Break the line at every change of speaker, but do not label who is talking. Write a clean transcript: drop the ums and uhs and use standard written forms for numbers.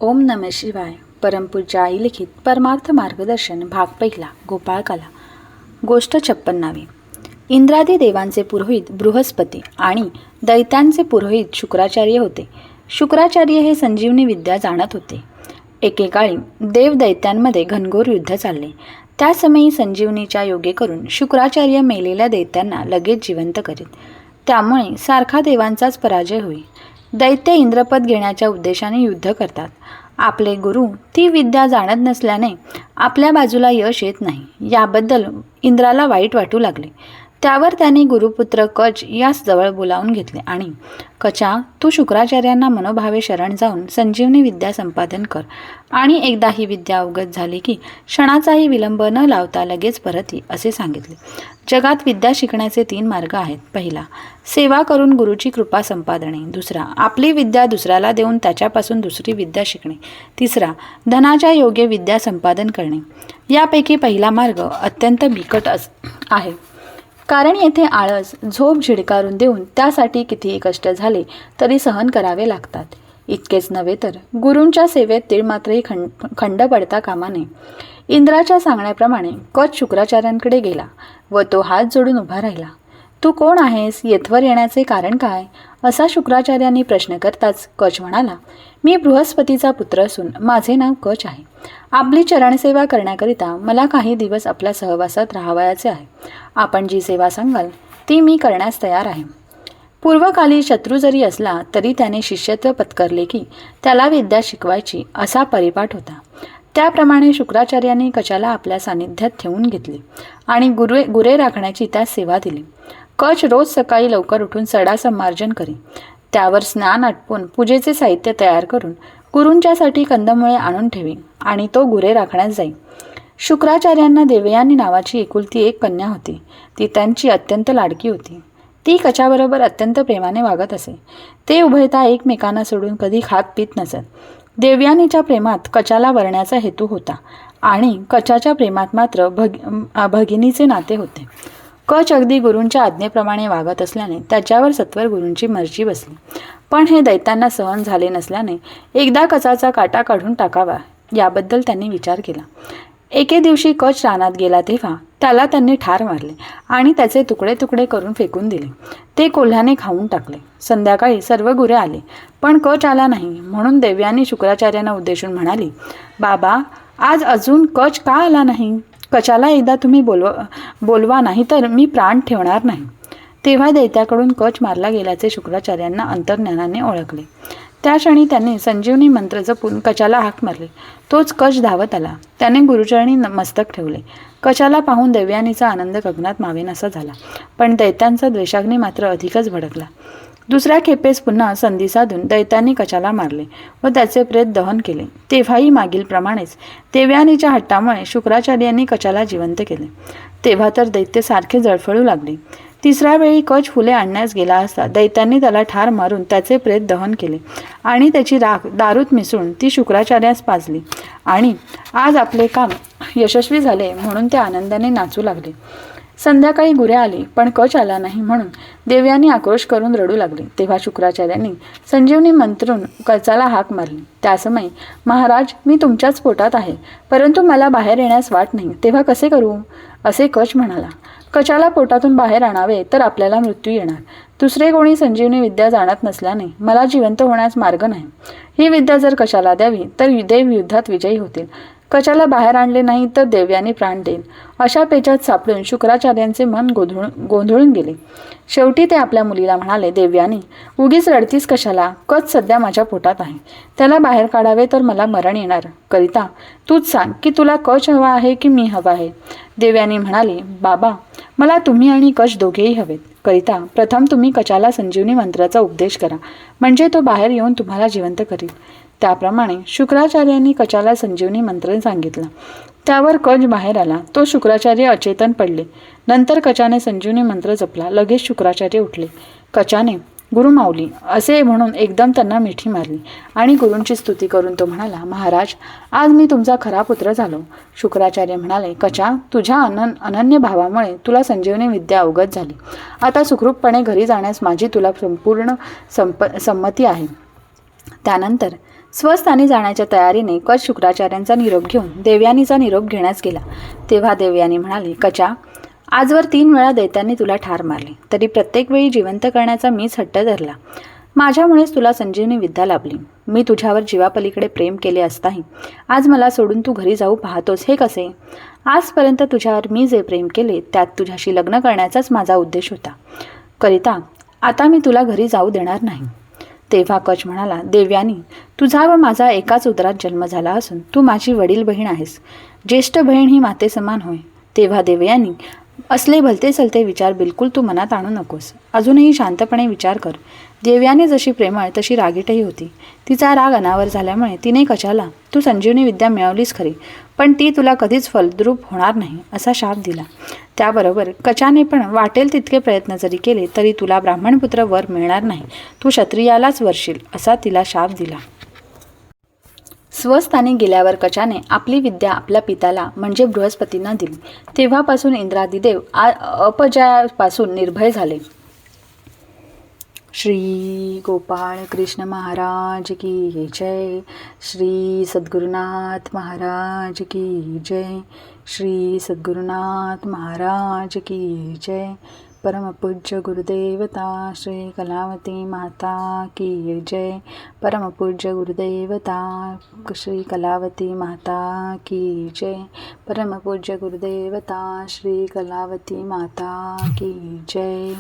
ओम नमः शिवाय. परमपूज्य आई लिखित परमार्थ मार्गदर्शन भाग पहिला. गोपाळकाला. गोष्ट 56. इंद्रादी देवांचे पुरोहित बृहस्पती आणि दैत्यांचे पुरोहित शुक्राचार्य होते. शुक्राचार्य हे संजीवनी विद्या जाणत होते. एकेकाळी देव दैत्यांमध्ये घनघोर युद्ध चालले. त्या समयी संजीवनीच्या योगे करून शुक्राचार्य मेलेल्या दैत्यांना लगेच जिवंत करीत. त्यामुळे सारखा देवांचाच पराजय होई. दैत्य इंद्रपद घेण्याच्या उद्देशाने युद्ध करतात. आपले गुरु ती विद्या जाणत नसल्याने आपल्या बाजूला यश येत नाही. याबद्दल इंद्राला वाईट वाटू लागले. त्यावर त्याने गुरुपुत्र कच यास जवळ बोलावून घेतले आणि कचा, तू शुक्राचार्यांना मनोभावे शरण जाऊन संजीवनी विद्या संपादन कर आणि एकदा ही विद्या अवगत झाली की क्षणाचाही विलंब न लावता लगेच परत ये असे सांगितले. जगात विद्या शिकण्याचे 3 मार्ग आहेत. पहिला, सेवा करून गुरुची कृपा संपादने. दुसरा, आपली विद्या दुसऱ्याला देऊन त्याच्यापासून दुसरी विद्या शिकणे. तिसरा, धनाच्या योगे विद्या संपादन करणे. यापैकी पहिला मार्ग अत्यंत बिकट आहे. कारण येथे आळस, झोप झिडकारून देऊन त्यासाठी कितीही कष्ट झाले तरी सहन करावे लागतात. इतकेच नव्हे तर गुरूंच्या सेवेत तीळमात्रही खंड पडता कामा नये. इंद्राच्या सांगण्याप्रमाणे कच शुक्राचार्यांकडे गेला व तो हात जोडून उभा राहिला. तू कोण आहेस? येथवर येण्याचे कारण काय? असा शुक्राचार्यांनी प्रश्न करताच कच म्हणाला, मी बृहस्पतीचा पुत्र असून माझे नाव कच आहे. आपली चरणसेवा करण्याकरिता मला काही दिवस आपल्या सहवासात राहावयाचे आहे. आपण जी सेवा सांगाल ती मी करण्यास तयार आहे. पूर्वकाली शत्रू जरी असला तरी त्याने शिष्यत्व पत्करले की त्याला विद्या शिकवायची असा परिपाठ होता. त्याप्रमाणे शुक्राचार्यांनी कचाला आपल्या सानिध्यात ठेवून घेतले आणि गुरे राखण्याची त्यास सेवा दिली. कच रोज सकाळी लवकर उठून सडा संमार्जन करी. त्यावर स्नान आटपून पूजेचे साहित्य तयार करून गुरूंच्यासाठी कंदमुळे आणून ठेवी आणि तो गुरे राखण्यास जाई. शुक्राचार्यांना देवयानी नावाची एकुलती एक कन्या होती. ती त्यांची अत्यंत लाडकी होती. ती कचाबरोबर अत्यंत प्रेमाने वागत असे. ते उभयता एकमेकांना सोडून कधी खात पीत नसत. देवयानीच्या प्रेमात कचाला वरण्याचा हेतू होता आणि कचाच्या प्रेमात मात्र भगिनीचे नाते होते. कच अगदी गुरूंच्या आज्ञेप्रमाणे वागत असल्याने त्याच्यावर सत्वर गुरूंची मर्जी बसली. पण हे दैत्यांना सहन झाले नसल्याने एकदा कचाचा काटा काढून टाकावा याबद्दल त्यांनी विचार केला. एके दिवशी कच रानात गेला तेव्हा त्याला त्यांनी ठार मारले आणि त्याचे तुकडे तुकडे करून फेकून दिले. ते कोल्ह्याने खाऊन टाकले. संध्याकाळी सर्व गुरे आले पण कच आला नाही. म्हणून देवयानी शुक्राचार्यांना उद्देशून म्हणाली, बाबा, आज अजून कच का आला नाही? कचाला एकदा तुम्ही बोलवा नाही तर मी प्राण ठेवणार नाही. तेव्हा दैत्याकडून कच मारला गेल्याचे शुक्राचार्यांना अंतर्ज्ञानाने ओळखले. त्या क्षणी त्यांनी संजीवनी मंत्र जपून कचाला हाक मारली. तोच कच धावत आला. त्याने गुरुचरणी मस्तक ठेवले. कचाला पाहून देवयानीचा आनंद गगनात मावेनासा झाला. पण दैत्यांचा द्वेषाग्नी मात्र अधिकच भडकला. दुसऱ्या खेपेस पुन्हा संधी साधून दैत्यांनी कचाला मारले व त्याचे प्रेत दहन केले. तेव्हाही मागील प्रमाणेच देवयानीच्या हट्टामुळे शुक्राचार्यांनी कचाला जिवंत केले. तेव्हा तर दैत्य सारखे जळफळू लागले. तिसऱ्या वेळी कच फुले आणण्यास गेला असता दैत्यांनी त्याला ठार मारून त्याचे प्रेत दहन केले आणि त्याची राख दारूत मिसळून ती शुक्राचार्यास पाजली आणि आज आपले काम यशस्वी झाले म्हणून ते आनंदाने नाचू लागले. संध्याकाळी गुरे आली पण कच आला नाही म्हणून देवयानी आक्रोश करून रडू लागले. तेव्हा शुक्राचार्यांनी संजीवनी मंत्रून कचाला हाक मारली. त्यासमयी, महाराज, मी तुमच्याच पोटात आहे परंतु मला बाहेर येण्यास वाट नाही, तेव्हा कसे करू? असे कच म्हणाला. कचाला पोटातून बाहेर आणावे तर आपल्याला मृत्यू येणार. दुसरे कोणी संजीवनी विद्या जाणत नसल्याने मला जिवंत होण्यास मार्ग नाही. ही विद्या जर कचाला द्यावी तर देव युद्धात विजयी होतील. कचाला बाहेर आणले नाही तर देवयानी प्राण देईल. अशा पेचात सापडून शुक्राचार्यांचे मन गोंधळून गेले. शेवटी ते आपल्या मुलीला म्हणाले, देवयानी, उगीच रडतीस कशाला? कच सध्या माझ्या पोटात आहे. त्याला बाहेर काढावे तर मला मरण येणार. करिता तूच सांग की तुला कच हवा आहे की मी हवा आहे? देवयानी म्हणाली, बाबा, मला तुम्ही आणि कच दोघेही हवेत. करिता प्रथम तुम्ही कचाला संजीवनी मंत्राचा उपदेश करा, म्हणजे तो बाहेर येऊन तुम्हाला जिवंत करील. त्याप्रमाणे शुक्राचार्यांनी कचाला संजीवनी मंत्र सांगितला. त्यावर कच बाहेर आला. तो शुक्राचार्य अचेतन पडले. नंतर कचाने संजीवनी मंत्र जपला. लगेच शुक्राचार्य उठले. कचाने गुरुमाऊली असे म्हणून एकदम त्यांना मिठी मारली आणि गुरूंची स्तुती करून तो म्हणाला, महाराज, आज मी तुमचा खरा पुत्र झालो. शुक्राचार्य म्हणाले, कचा, तुझ्या अनन्य भावामुळे तुला संजीवनी विद्या अवगत झाली. आता सुखरूपपणे घरी जाण्यास माझी तुला संपूर्ण संमती आहे. त्यानंतर स्वस्थानी जाण्याच्या तयारीने कच शुक्राचार्यांचा निरोप घेऊन देवयानीचा निरोप घेण्यास गेला. तेव्हा देवयानी म्हणाली, कचा, आजवर 3 वेळा दैत्यांनी तुला ठार मारले, तरी प्रत्येक वेळी जिवंत करण्याचा मीच हट्ट धरला. माझ्यामुळेच तुला संजीवनी विद्या लाभली. मी तुझ्यावर जीवापलीकडे प्रेम केले असताही आज मला सोडून तू घरी जाऊ पाहतोस, हे कसे? आजपर्यंत तुझ्यावर मी जे प्रेम केले त्यात तुझ्याशी लग्न करण्याचाच माझा उद्देश होता. करिता आता मी तुला घरी जाऊ देणार नाही. तेव्हा कच म्हणाला, देवयानी, तुझा व माझा एकाच उदरात जन्म झाला असून तू माझी वडील बहीण आहेस. ज्येष्ठ बहीण ही माते समान होय. तेव्हा देवयानी, असले भलते सलते विचार बिलकुल तू मनात आणू नकोस. अजूनही शांतपणे विचार कर. देवयानी जशी प्रेमळ तशी रागीटही होती. तिचा राग अनावर झाल्यामुळे तिने कचाला, तू संजीवनी विद्या मिळवलीस खरी, पण ती तुला कधीच फलद्रूप होणार नाही असा शाप दिला. त्याबरोबर कचाने पण वाटेल तितके प्रयत्न जरी केले तरी तुला ब्राह्मणपुत्र वर मिळणार नाही, तू क्षत्रियालाच वरशील असा तिला शाप दिला. स्वस्थानी गेल्यावर कचाने आपली विद्या आपल्या पित्याला म्हणजे बृहस्पतींना दिली. तेव्हापासून इंद्रादिदेव अपजयापासून निर्भय झाले. श्री गोपाळ कृष्ण महाराज की जय. श्री सद्गुरुनाथ महाराज की जय. श्री सद्गुरुनाथ महाराज की जय. परमपूज्य गुरुदेवता श्री कलावती माता की जय. परमपूज्य गुरुदेवता श्री कलावती माता की जय. परमपूज्य गुरुदेवता श्री कलावती माता की जय.